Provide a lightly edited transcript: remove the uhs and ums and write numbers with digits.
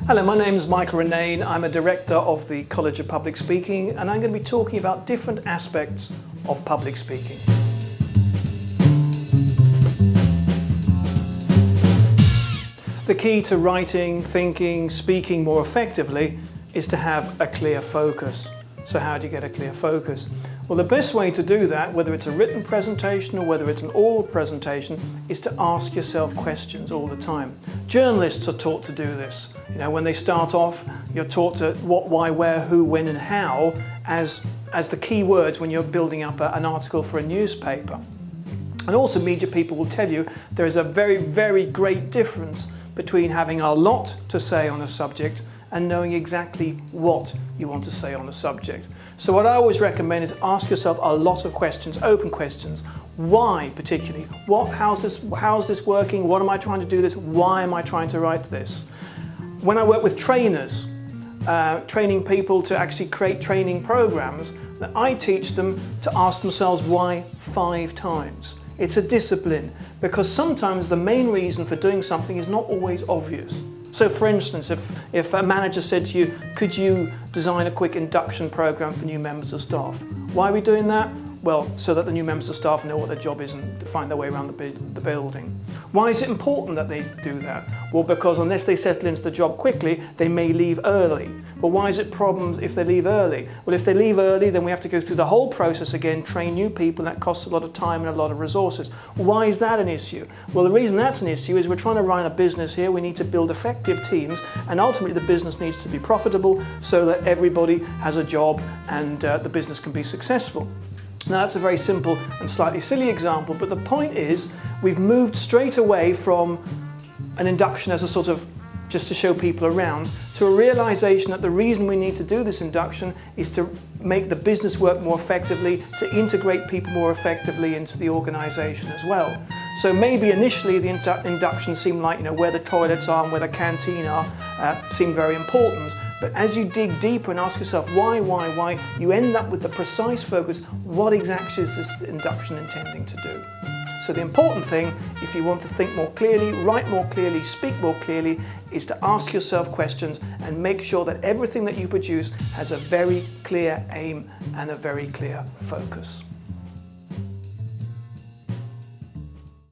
Hello, my name is Michael Renane. I'm a director of the College of Public Speaking, and I'm going to be talking about different aspects of public speaking. The key to writing, thinking, speaking more effectively is to have a clear focus. So how do you get a clear focus? Well, the best way to do that, whether it's a written presentation or whether it's an oral presentation, is to ask yourself questions all the time. Journalists are taught to do this. When they start off, you're taught to what, why, where, who, when and how as the key words when you're building up an article for a newspaper. And also media people will tell you there is a very, very great difference between having a lot to say on a subject and knowing exactly what you want to say on the subject. So what I always recommend is ask yourself a lot of questions, open questions. Why particularly? How's this working? What am I trying to do this? Why am I trying to write this? When I work with trainers, training people to actually create training programs, I teach them to ask themselves why 5 times. It's a discipline, because sometimes the main reason for doing something is not always obvious. So for instance, if a manager said to you, could you design a quick induction program for new members of staff? Why are we doing that? Well, so that the new members of staff know what their job is and find their way around the building. Why is it important that they do that? Well, because unless they settle into the job quickly, they may leave early. But why is it problems if they leave early? Well, if they leave early, then we have to go through the whole process again, train new people, and that costs a lot of time and a lot of resources. Why is that an issue? Well, the reason that's an issue is we're trying to run a business here. We need to build effective teams, and ultimately the business needs to be profitable so that everybody has a job and the business can be successful. Now that's a very simple and slightly silly example, but the point is we've moved straight away from an induction as a sort of just to show people around to a realization that the reason we need to do this induction is to make the business work more effectively, to integrate people more effectively into the organization as well. So maybe initially the induction seemed like where the toilets are and where the canteen are seemed very important. But as you dig deeper and ask yourself why, you end up with the precise focus, what exactly is this induction intending to do? So the important thing, if you want to think more clearly, write more clearly, speak more clearly, is to ask yourself questions and make sure that everything that you produce has a very clear aim and a very clear focus.